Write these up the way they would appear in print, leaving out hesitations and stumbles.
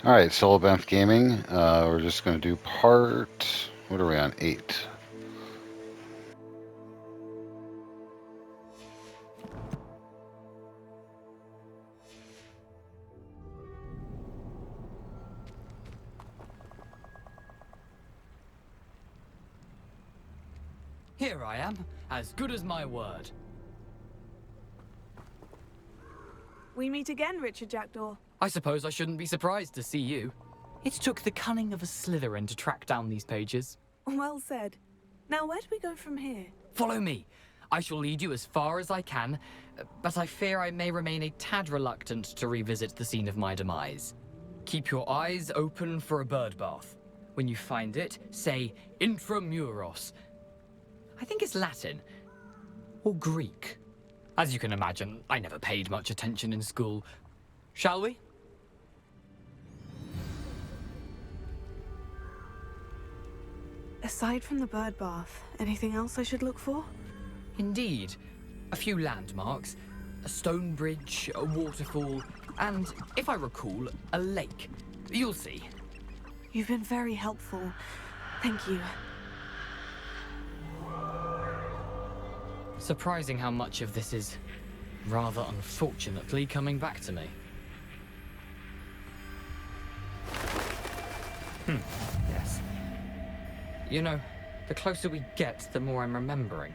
All right, SoloBAMF Gaming. We're just going to do part. What are we on? 8. Here I am, as good as my word. We meet again, Richard Jackdaw. I suppose I shouldn't be surprised to see you. It took the cunning of a Slytherin to track down these pages. Well said. Now, where do we go from here? Follow me. I shall lead you as far as I can, but I fear I may remain a tad reluctant to revisit the scene of my demise. Keep your eyes open for a bird bath. When you find it, say intramuros. I think it's Latin. Or Greek. As you can imagine, I never paid much attention in school. Shall we? Aside from the bird bath, anything else I should look for? Indeed. A few landmarks. A stone bridge, a waterfall, and, if I recall, a lake. You'll see. You've been very helpful. Thank you. Surprising how much of this is, rather unfortunately, coming back to me. Yes. You know, the closer we get, the more I'm remembering.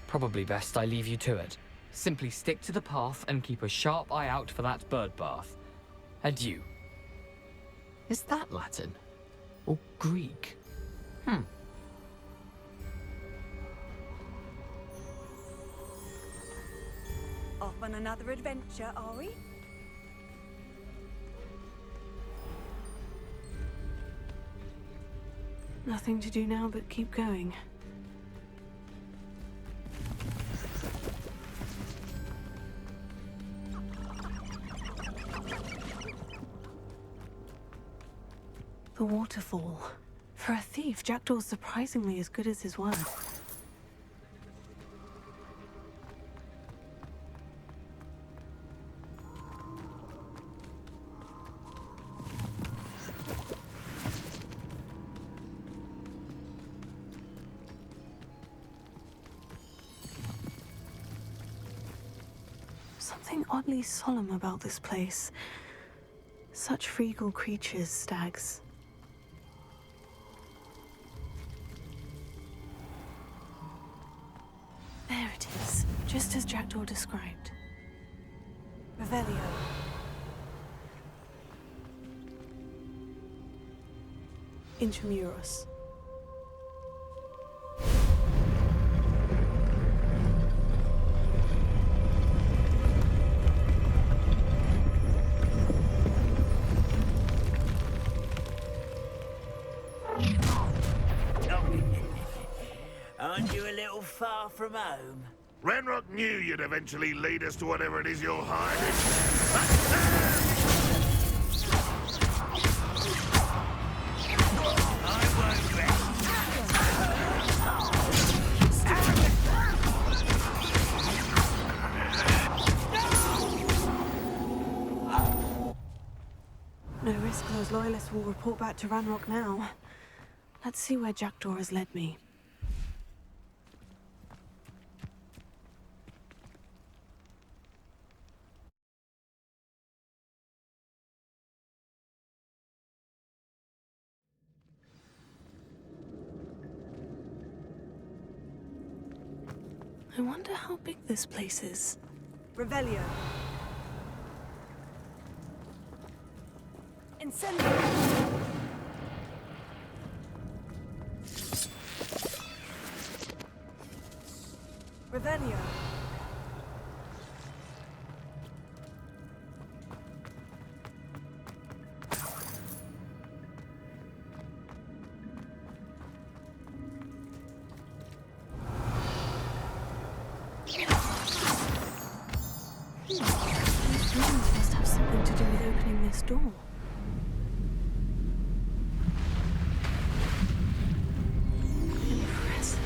Probably best I leave you to it. Simply stick to the path and keep a sharp eye out for that bird bath. Adieu. Is that Latin? Or Greek? Off on another adventure, are we? Nothing to do now but keep going. The waterfall. For a thief, Jackdaw's surprisingly as good as his word. Something oddly solemn about this place. Such regal creatures, stags. There it is, just as Jackdaw described. Revelio. Intramuros. Aren't you a little far from home? Ranrock knew you'd eventually lead us to whatever it is you're hiding. I won't rest. No risk those loyalists will report back to Ranrock now. Let's see where Jackdaw has led me. I wonder how big this place is. Revelio. Incendio. Revelio. These rooms must have something to do with opening this door. Impressive.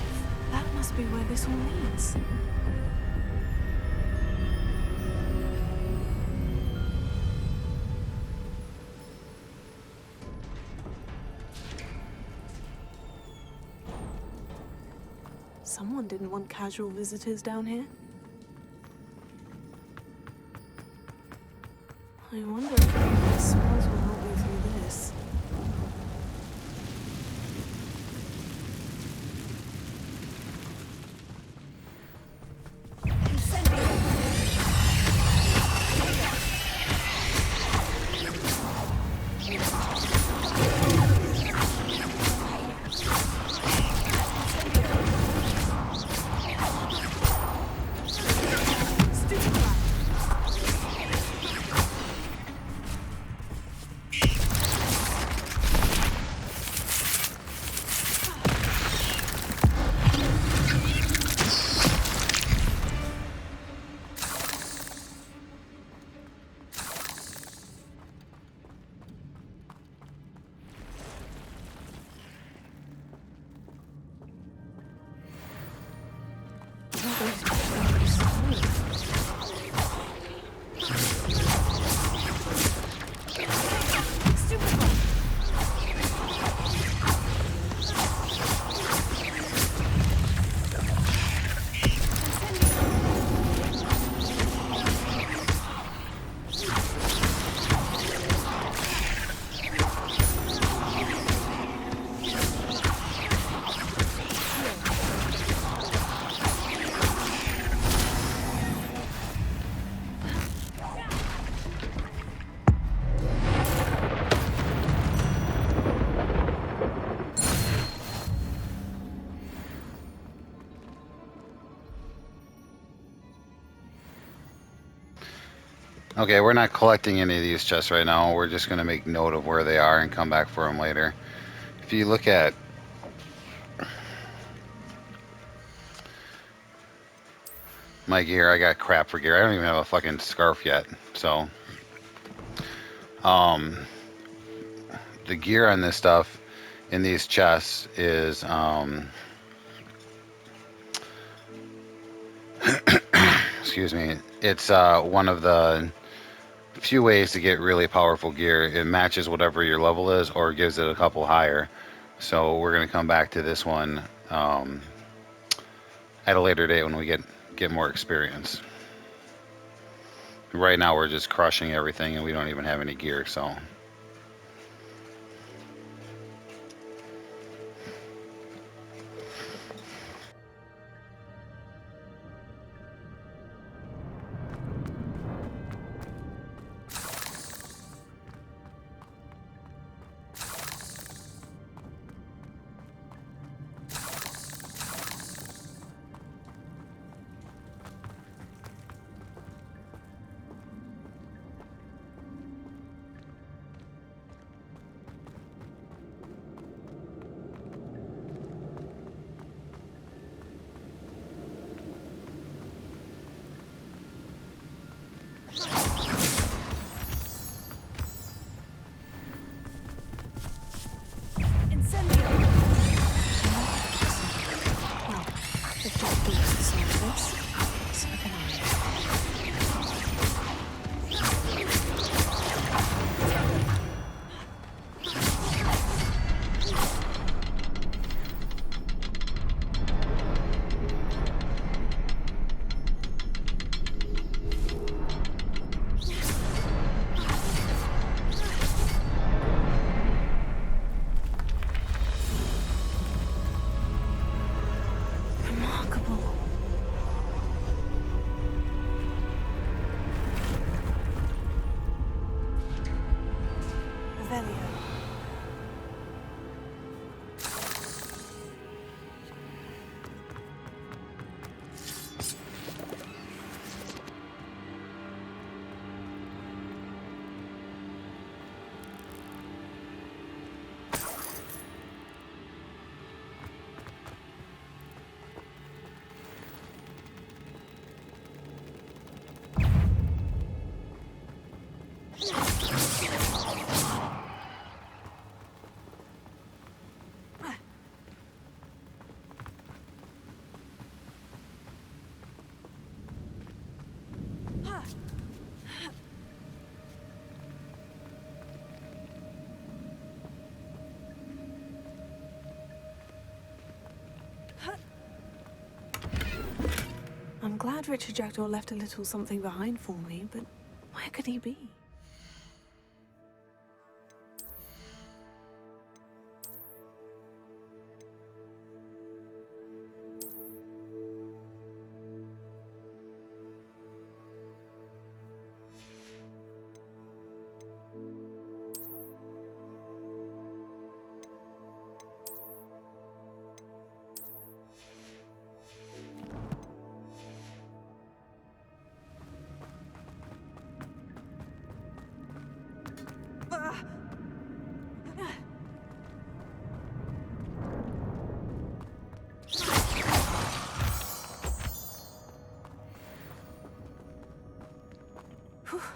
That must be where this all leads. Someone didn't want casual visitors down here. I wonder if the smells will help me through this. Okay, we're not collecting any of these chests right now. We're just going to make note of where they are and come back for them later. If you look at my gear, I got crap for gear. I don't even have a fucking scarf yet. So, the gear on this stuff in these chests is, excuse me, it's one of the few ways to get really powerful gear. It matches whatever your level is or gives it a couple higher. So we're going to come back to this one at a later date when we get more experience. Right now we're just crushing everything and we don't even have any gear, so... glad Richard Jackdaw left a little something behind for me, but where could he be?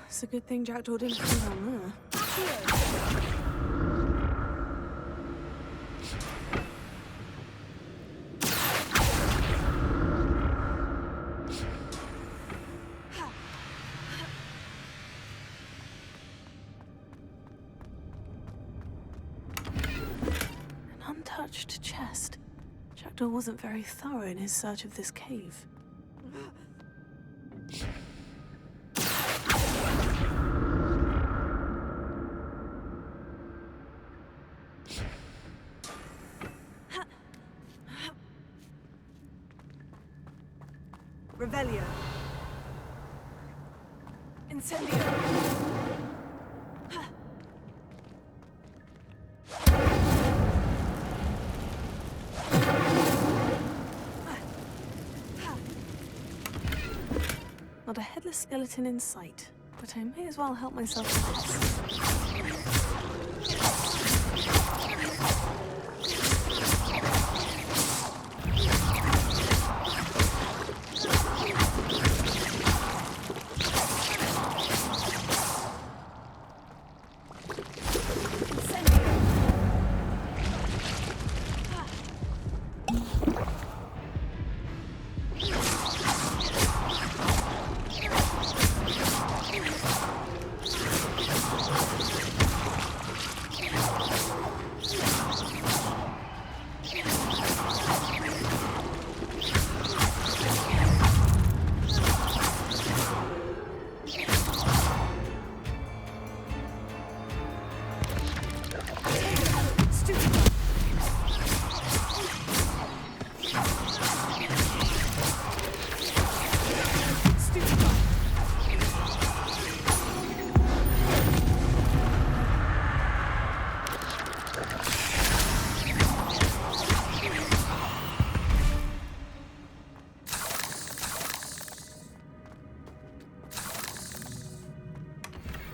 It's a good thing Jackdaw didn't come down there. An untouched chest. Jackdaw wasn't very thorough in his search of this cave. Revelio. Incendio. Not a headless skeleton in sight, but I may as well help myself to this.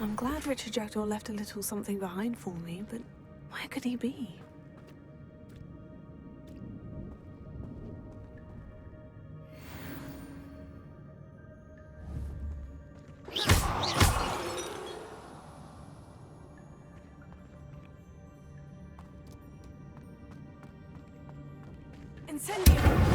I'm glad Richard Jackdaw left a little something behind for me, but where could he be? Incendio!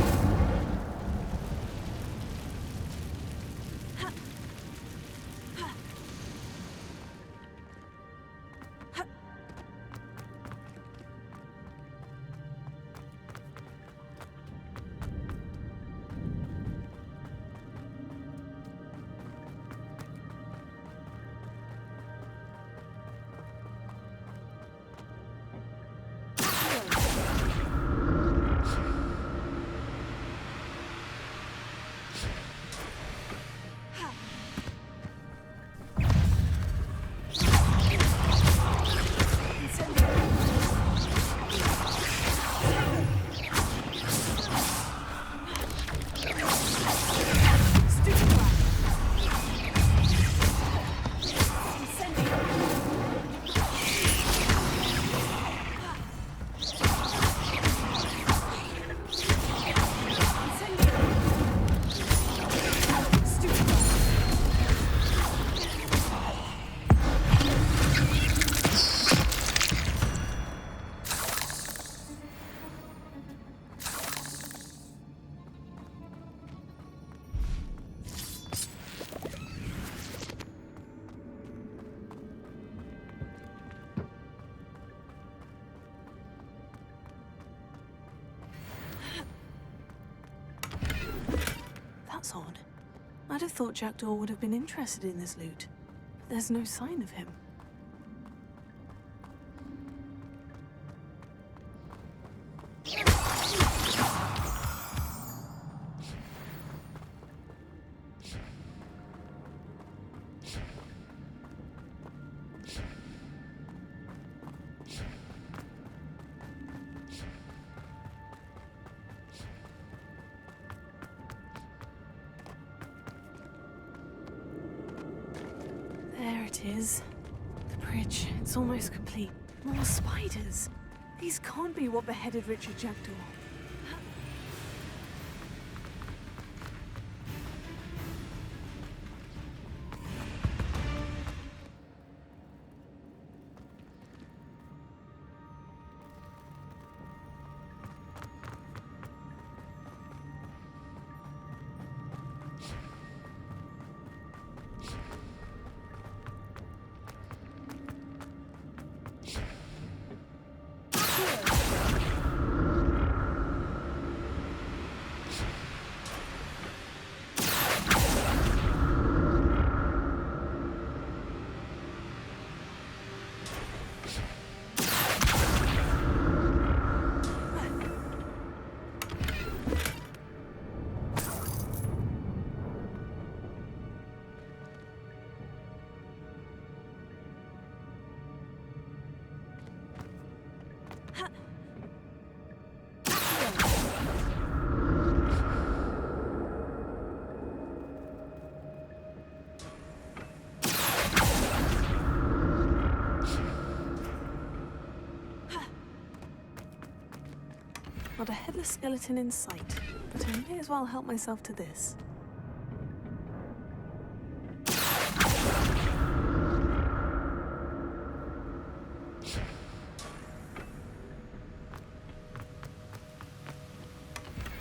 I'd have thought Jackdaw would have been interested in this loot, but there's no sign of him. There it is. The bridge. It's almost complete. More spiders. These can't be what beheaded Richard Jackdaw. Not a headless skeleton in sight, but I may as well help myself to this.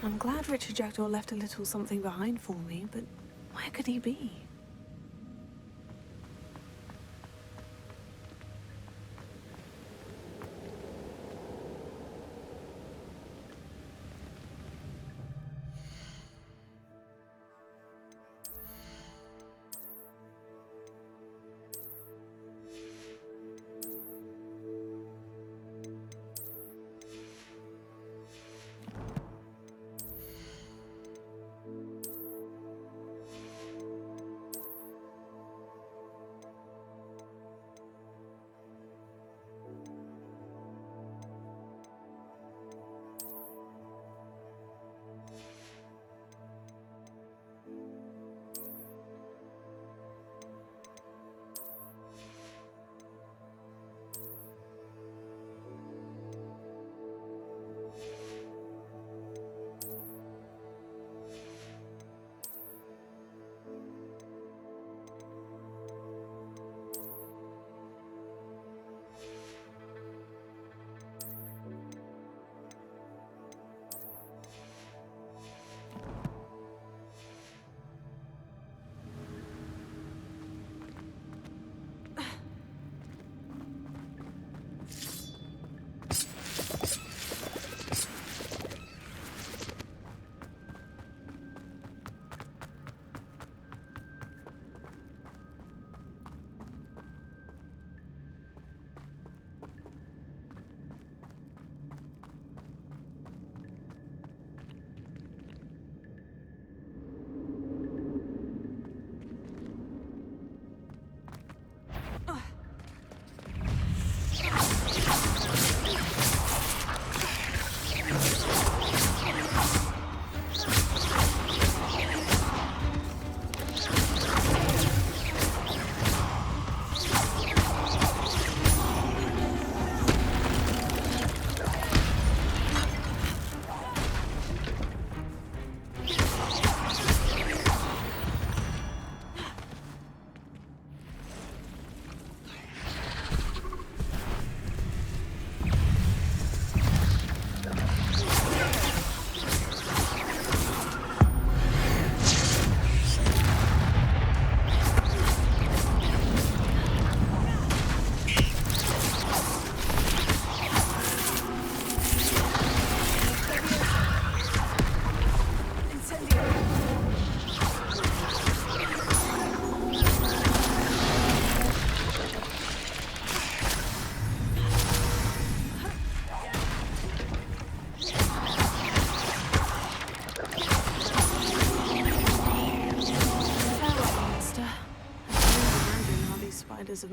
I'm glad Richard Jackdaw left a little something behind for me, but where could he be?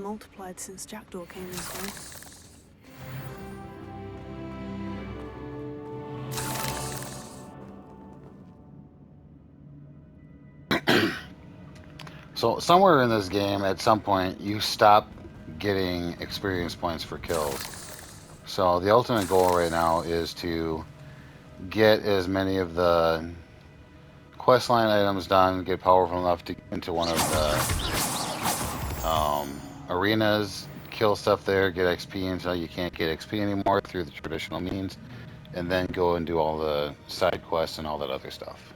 multiplied since Jackdaw came this way. So somewhere in this game, at some point, you stop getting experience points for kills. So the ultimate goal right now is to get as many of the questline items done, get powerful enough to get into one of the arenas, kill stuff there, get XP until you can't get XP anymore through the traditional means, and then go and do all the side quests and all that other stuff.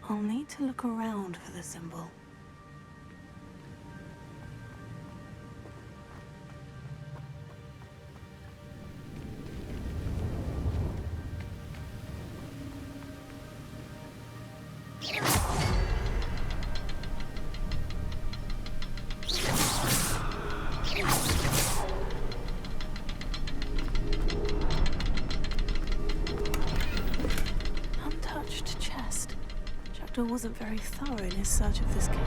I'll need to look around for the symbol. Untouched chest. Jackdaw wasn't very thorough in his search of this cave.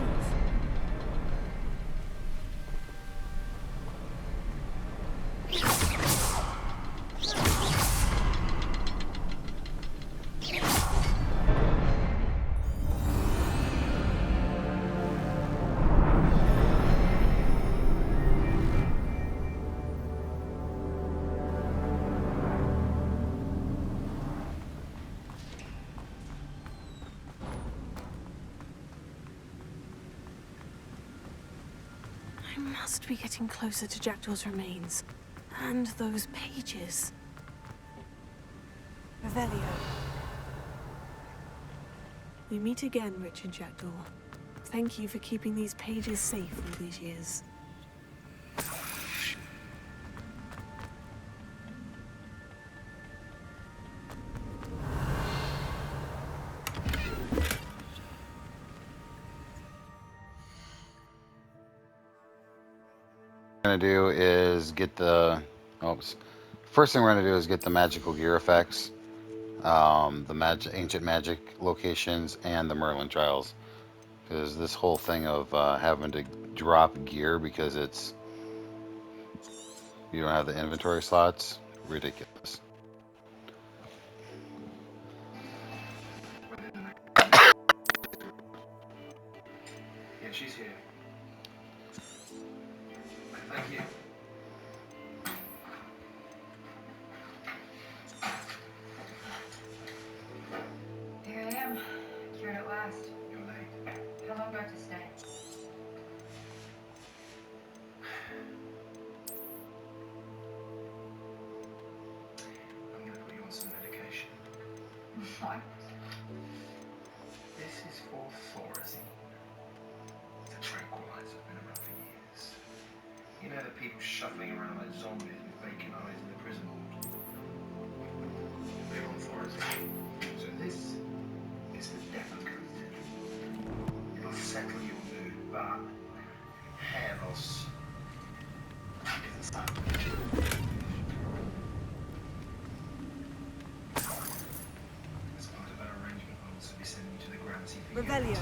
I must be getting closer to Jackdaw's remains. And those pages. Revelio. We meet again, Richard Jackdaw. Thank you for keeping these pages safe all these years. We're gonna do is get the first thing we're gonna do is get the magical gear effects, the ancient magic locations, and the Merlin trials, because this whole thing of having to drop gear because you don't have the inventory slots, ridiculous. Yeah, she's here. Thank you. Here I am, cured at last. You're late. How long do I have to stay? I'm gonna put you on some medication. What? This is for Thorazine. It's a tranquilizer, been around for years. You know the people shuffling around like zombies with vacant eyes in the prison halls? They're on Thorazine. So this is the death-code. It'll settle your mood, but hair loss isn't so. As part of our arrangement, I'll also be sending you to the Grand CP. Revelio.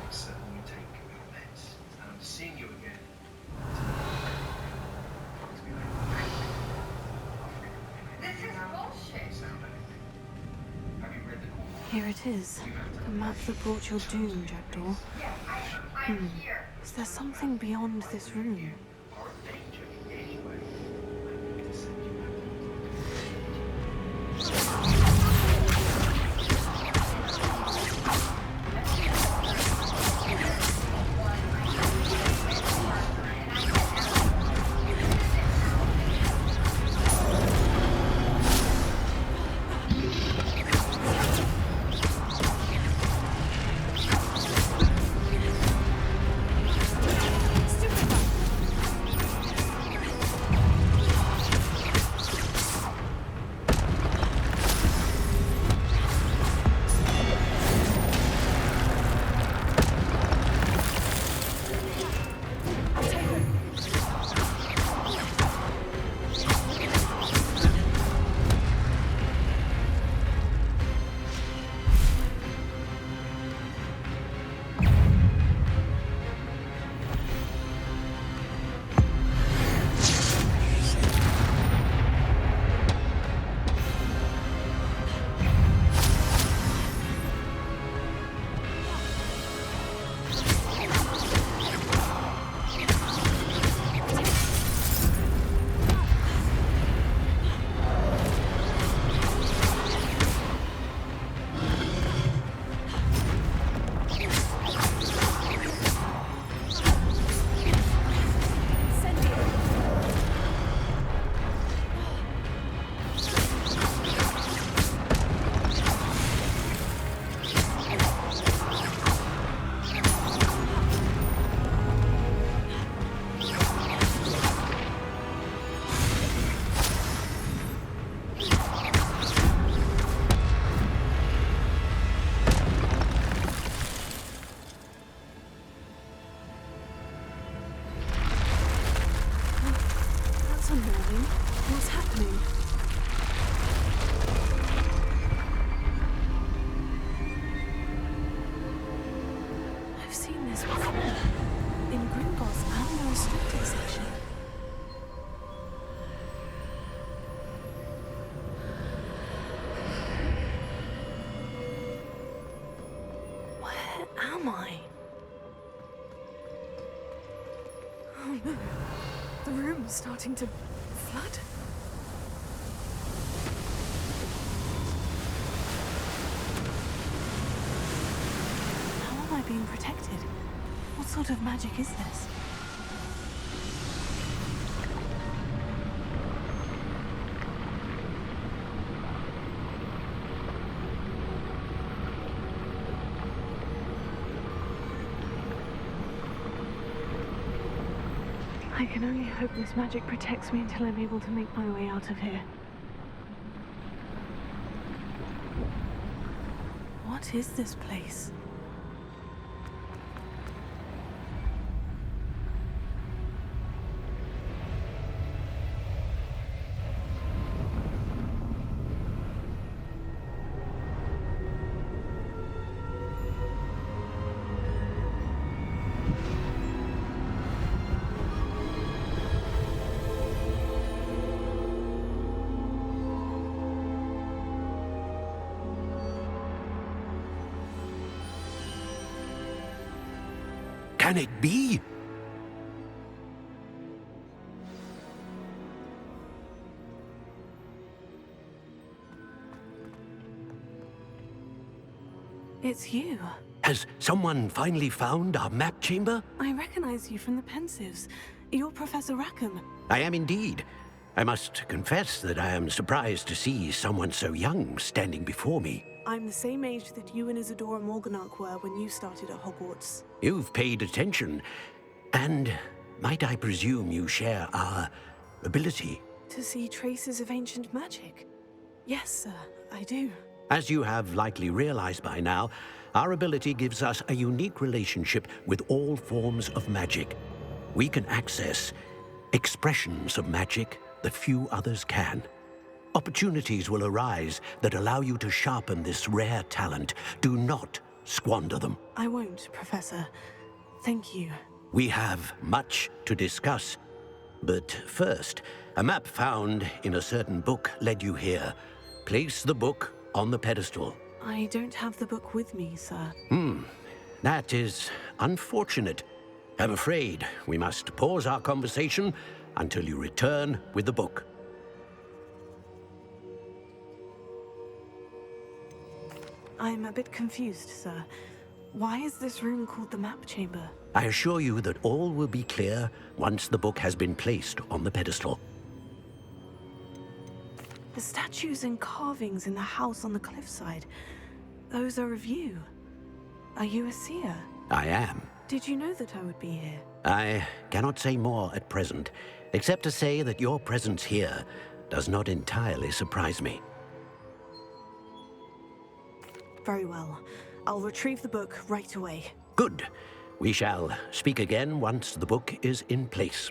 So when you take your meds, and I'm seeing you again. This is bullshit. Have you read the call? Here it is. The map that brought your doom, Jackdaw. Yeah, I'm here. Is there something beyond this room? Are in danger anyway. I need to send you am I? Oh no. The room's starting to flood. How am I being protected? What sort of magic is this? I can only hope this magic protects me until I'm able to make my way out of here. What is this place? Can it be? It's you. Has someone finally found our map chamber? I recognize you from the Pensives. You're Professor Rackham. I am indeed. I must confess that I am surprised to see someone so young standing before me. I'm the same age that you and Isadora Morganach were when you started at Hogwarts. You've paid attention. And might I presume you share our ability? To see traces of ancient magic? Yes, sir, I do. As you have likely realized by now, our ability gives us a unique relationship with all forms of magic. We can access expressions of magic that few others can. Opportunities will arise that allow you to sharpen this rare talent. Do not squander them. I won't, Professor. Thank you. We have much to discuss. But first, a map found in a certain book led you here. Place the book on the pedestal. I don't have the book with me, sir. That is unfortunate. I'm afraid we must pause our conversation until you return with the book. I'm a bit confused, sir. Why is this room called the map chamber? I assure you that all will be clear once the book has been placed on the pedestal. The statues and carvings in the house on the cliffside, those are of you. Are you a seer? I am. Did you know that I would be here? I cannot say more at present, except to say that your presence here does not entirely surprise me. Very well. I'll retrieve the book right away. Good. We shall speak again once the book is in place.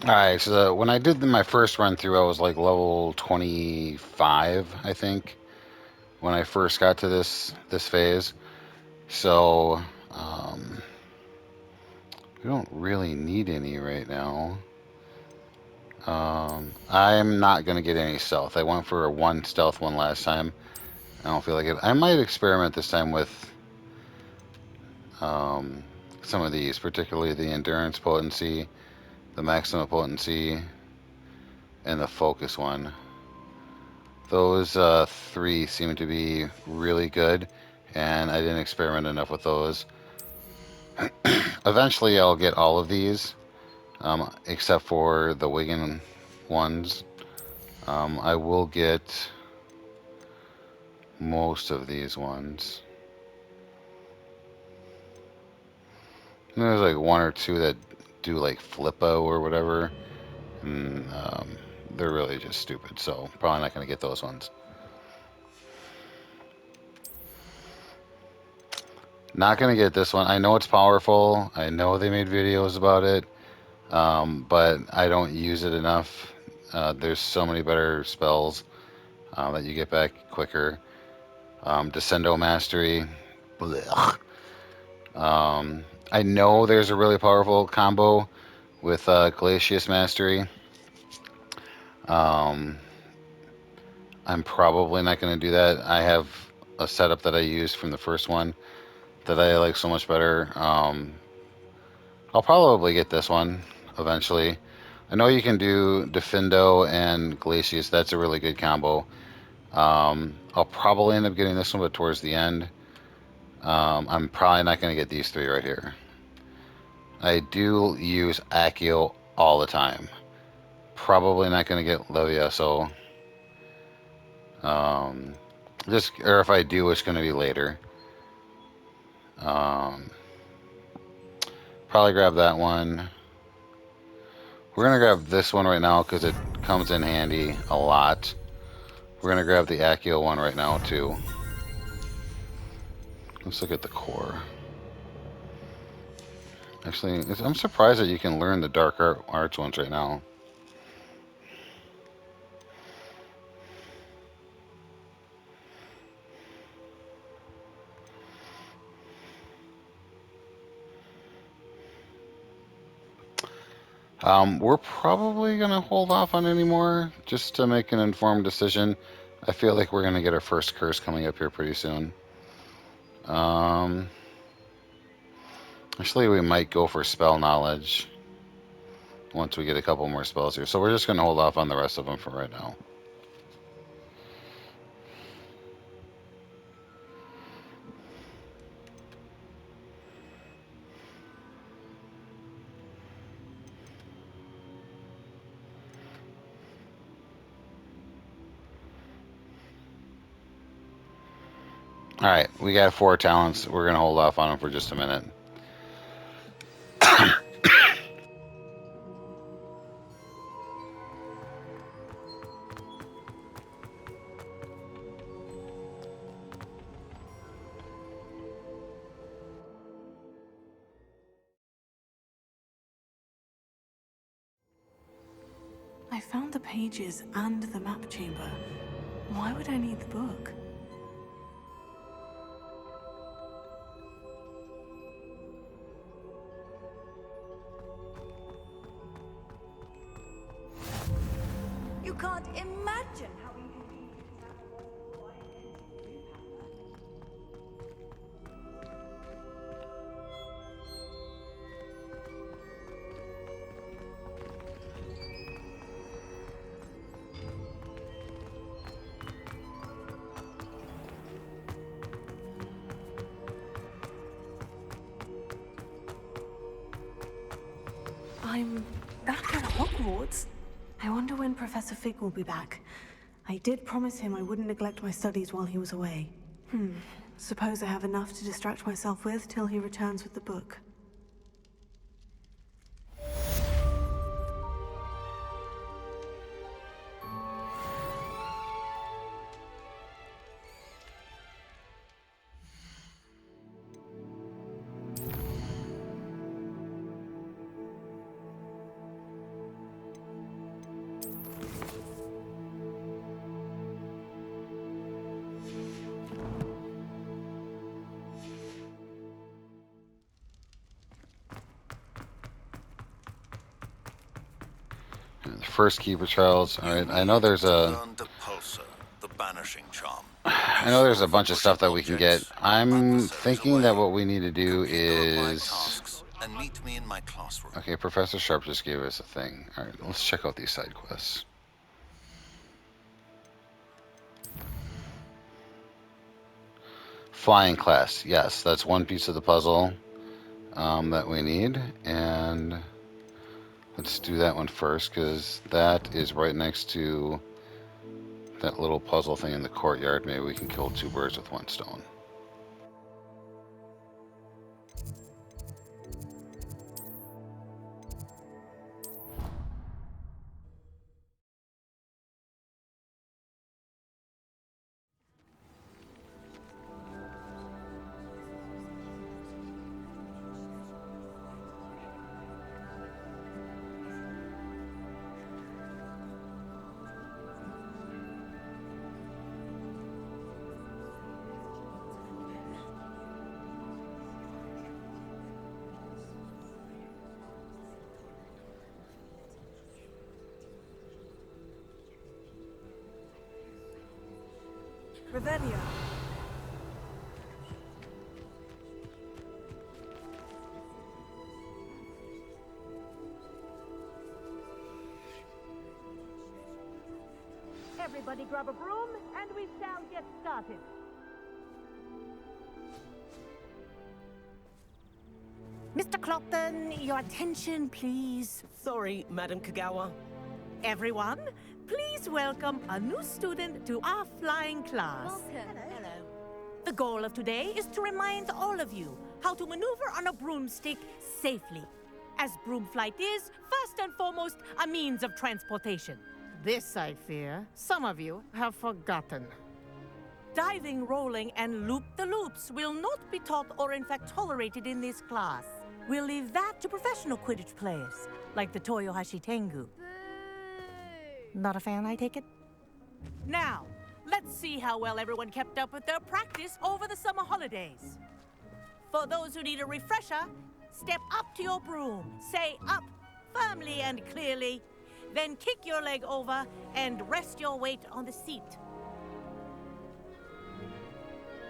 Alright, so when I did my first run through, I was like level 25, I think, when I first got to this phase. So, we don't really need any right now. I'm not going to get any stealth. I went for a 1 stealth one last time. I don't feel like it. I might experiment this time with some of these, particularly the endurance potency, the maximum potency, and the focus one. Those 3 seem to be really good, and I didn't experiment enough with those. Eventually I'll get all of these, except for the Wigan ones. I will get most of these ones. There's like 1 or 2 that do like Flippo or whatever, and they're really just stupid, so probably not going to get those ones. Not gonna get this one. I know it's powerful. I know they made videos about it, but I don't use it enough. There's so many better spells that you get back quicker. Descendo Mastery. Blech. I know there's a really powerful combo with Glacius Mastery. Um, I'm probably not going to do that. I have a setup that I used from the first one that I like so much better. I'll probably get this one eventually. I know you can do Defendo and Glacius. That's a really good combo. I'll probably end up getting this one, but towards the end. I'm probably not going to get these three right here. I do use Accio all the time. Probably not going to get Levioso. Or if I do, it's going to be later. Probably grab that one. We're going to grab this one right now because it comes in handy a lot. We're going to grab the Accio one right now, too. Let's look at the core. Actually, I'm surprised that you can learn the dark arts ones right now. We're probably going to hold off on any more just to make an informed decision. I feel like we're going to get our first curse coming up here pretty soon. Actually, we might go for spell knowledge once we get a couple more spells here. So we're just going to hold off on the rest of them for right now. Alright, we got 4 talents. We're going to hold off on them for just a minute. I found the pages and the map chamber. Why would I need the book? You can't imagine how inconvenient it is to have a wall identity you have. I'm back at Hogwarts. I wonder when Professor Fig will be back. I did promise him I wouldn't neglect my studies while he was away. Suppose I have enough to distract myself with till he returns with the book. The first keeper trials. Alright, I know there's a... I know there's a bunch of stuff that we can get. I'm thinking that what we need to do is... Okay, Professor Sharp just gave us a thing. Alright, let's check out these side quests. Flying class. Yes, that's one piece of the puzzle that we need. And let's do that one first, because that is right next to that little puzzle thing in the courtyard. Maybe we can kill 2 birds with 1 stone. Revelio. Everybody grab a broom, and we shall get started. Mr. Clopton, your attention, please. Sorry, Madam Kogawa. Everyone, please welcome a new student to our flying class. Welcome. Hello. The goal of today is to remind all of you how to maneuver on a broomstick safely, as broom flight is, first and foremost, a means of transportation. This, I fear, some of you have forgotten. Diving, rolling, and loop-the-loops will not be taught or in fact tolerated in this class. We'll leave that to professional Quidditch players, like the Toyohashi Tengu. Not a fan, I take it? Now, let's see how well everyone kept up with their practice over the summer holidays. For those who need a refresher, step up to your broom, say up firmly and clearly, then kick your leg over and rest your weight on the seat.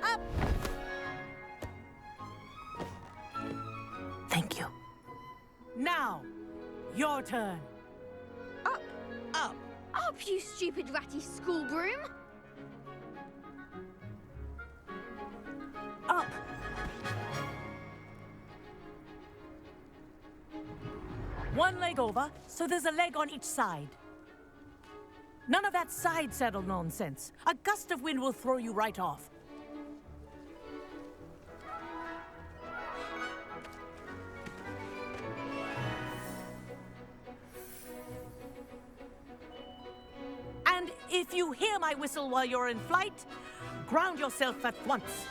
Up! Thank you. Now, your turn. Up! Up! Up, you stupid ratty school broom! Up! One leg over, so there's a leg on each side. None of that side saddle nonsense. A gust of wind will throw you right off. And if you hear my whistle while you're in flight, ground yourself at once.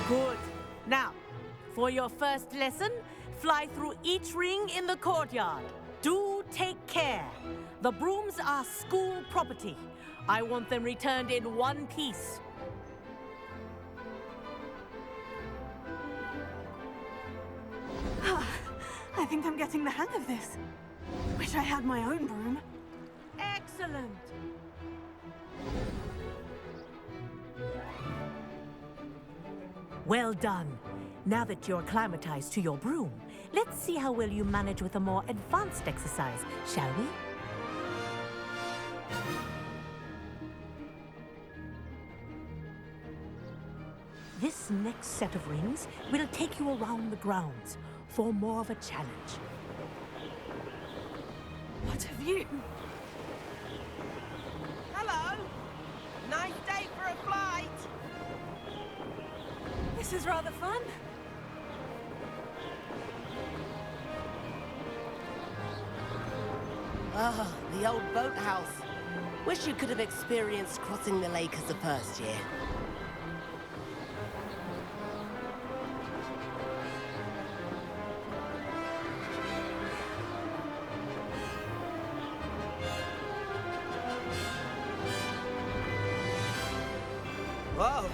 Good. Now, for your first lesson, fly through each ring in the courtyard. Do take care. The brooms are school property. I want them returned in one piece. I think I'm getting the hang of this. Wish I had my own broom. Excellent. Well done. Now that you're acclimatized to your broom, let's see how well you manage with a more advanced exercise, shall we? This next set of rings will take you around the grounds for more of a challenge. What have you? Hello! Nice day for a flight! This is rather fun. Ah, the old boathouse. Wish you could have experienced crossing the lake as a first year. Whoa,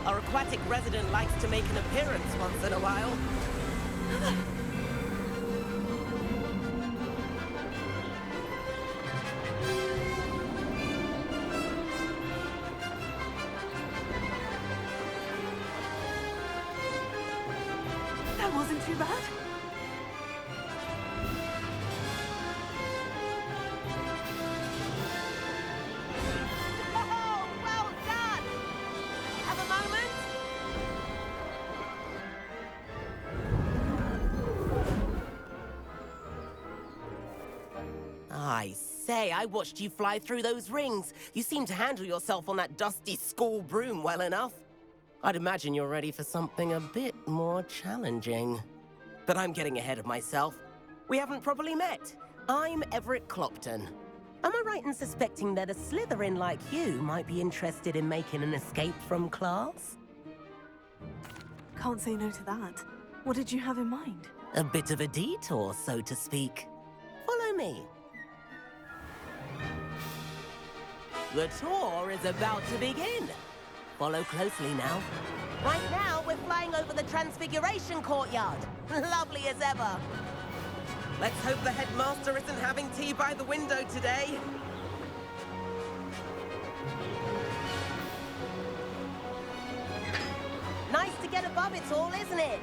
our aquatic resident likes to make an appearance once in a while. That wasn't too bad. Oh, well done! Have a moment? I say, I watched you fly through those rings. You seem to handle yourself on that dusty school broom well enough. I'd imagine you're ready for something a bit more challenging. But I'm getting ahead of myself. We haven't properly met. I'm Everett Clopton. Am I right in suspecting that a Slytherin like you might be interested in making an escape from class? Can't say no to that. What did you have in mind? A bit of a detour, so to speak. Follow me. The tour is about to begin. Follow closely now. Right now, we're flying over the Transfiguration Courtyard. Lovely as ever. Let's hope the headmaster isn't having tea by the window today. above it all, isn't it?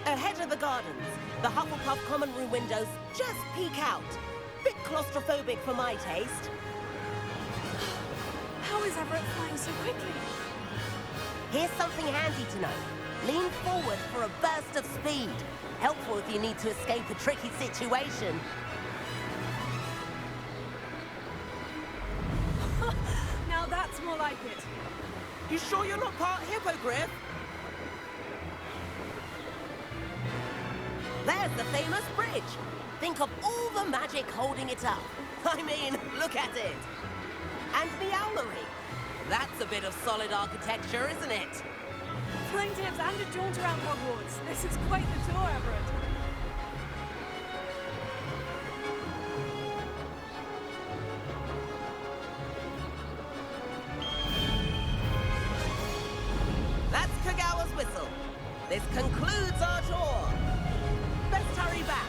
Ahead of the gardens, the Hufflepuff common room windows just peek out. Bit claustrophobic for my taste. How is Everett flying so quickly? Here's something handy to know. Lean forward for a burst of speed. Helpful if you need to escape a tricky situation. Now that's more like it. You sure you're not part hippogriff? There's the famous bridge. Think of all the magic holding it up. I mean, look at it. And the owlery. That's a bit of solid architecture, isn't it? Fling tips and a jaunt around Hogwarts. This is quite the tour, Everett. That's Kogawa's whistle. This concludes our tour. Best hurry back.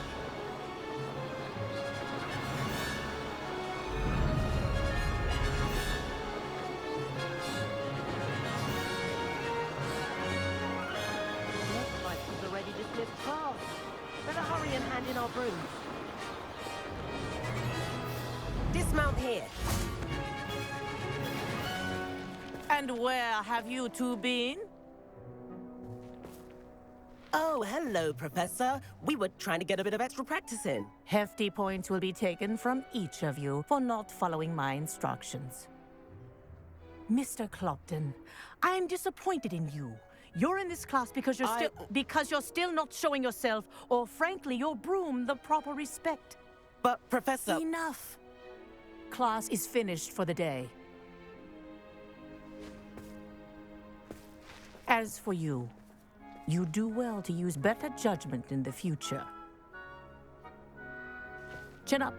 Looks like we've already dismissed class. Better hurry and hand in our brooms. Dismount here. And where have you two been? Oh, hello, Professor. We were trying to get a bit of extra practice in. Hefty points will be taken from each of you for not following my instructions. Mr. Clopton, I am disappointed in you. You're in this class because you're still not showing yourself, or frankly, your broom the proper respect. But, Professor... Enough. Class is finished for the day. As for you, you do well to use better judgment in the future. Chin up.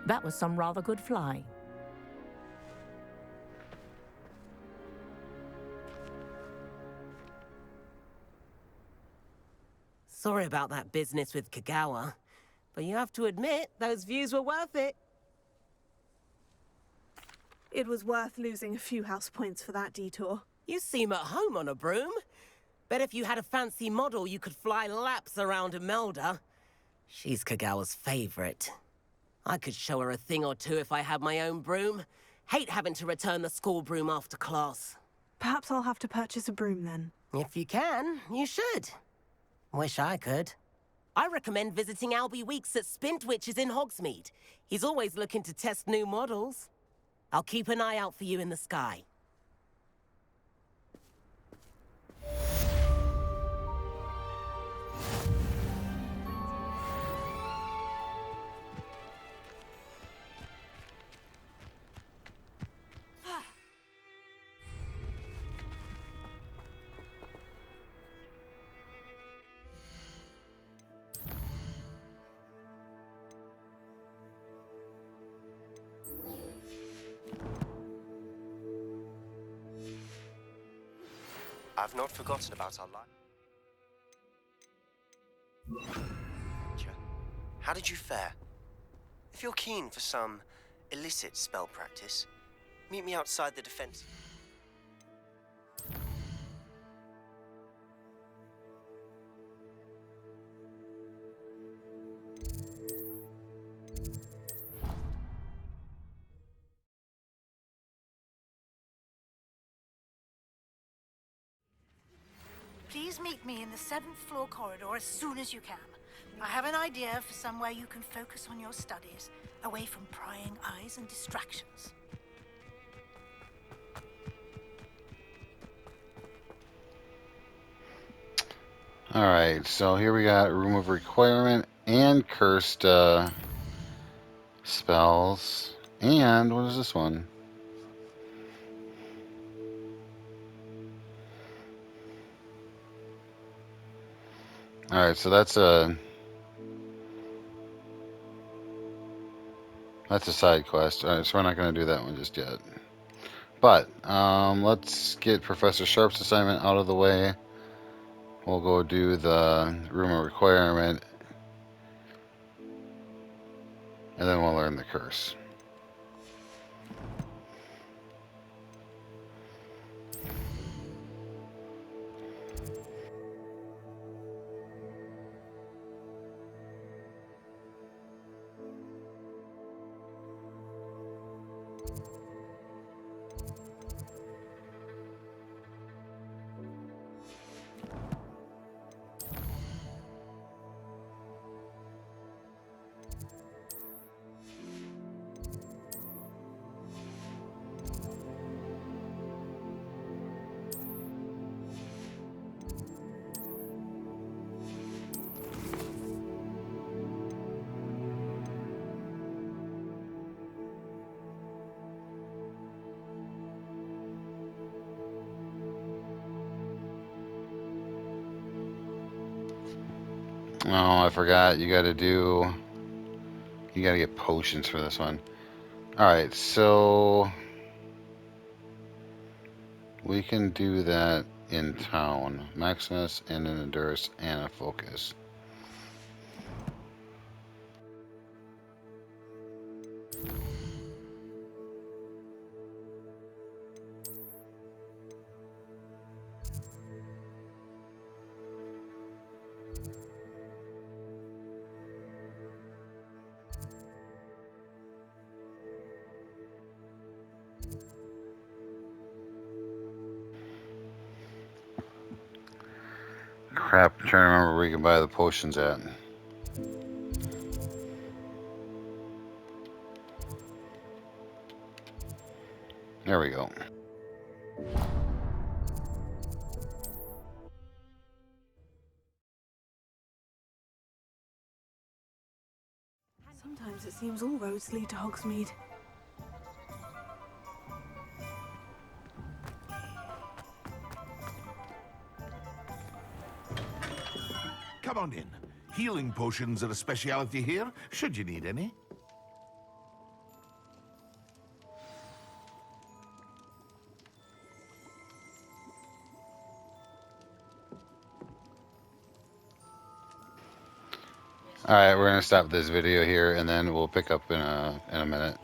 That was some rather good flying. Sorry about that business with Kogawa, but you have to admit, those views were worth it. It was worth losing a few house points for that detour. You seem at home on a broom. Bet if you had a fancy model, you could fly laps around Imelda. She's Kogawa's favorite. I could show her a thing or two if I had my own broom. Hate having to return the school broom after class. Perhaps I'll have to purchase a broom then. If you can, you should. Wish I could. I recommend visiting Albie Weeks at Spintwitches in Hogsmeade. He's always looking to test new models. I'll keep an eye out for you in the sky. I've not forgotten about our life. How did you fare? If you're keen for some illicit spell practice, meet me outside the defense. Please meet me in the 7th floor corridor as soon as you can. I have an idea for somewhere you can focus on your studies, away from prying eyes and distractions. Alright, so here we got Room of Requirement and Cursed spells. And what is this one? Alright, so that's a side quest. Alright, so we're not going to do that one just yet. But, let's get Professor Sharp's assignment out of the way. We'll go do the Room of Requirement. And then we'll learn the curse. Oh, I forgot. You gotta get potions for this one. Alright, so we can do that in town. Maximus and an Endurance and a Focus. Crap, I'm trying to remember where we can buy the potions at. There we go. Sometimes it seems all roads lead to Hogsmeade. Come on in. Healing potions are a speciality here, should you need any. Alright, we're gonna stop this video here and then we'll pick up in a minute.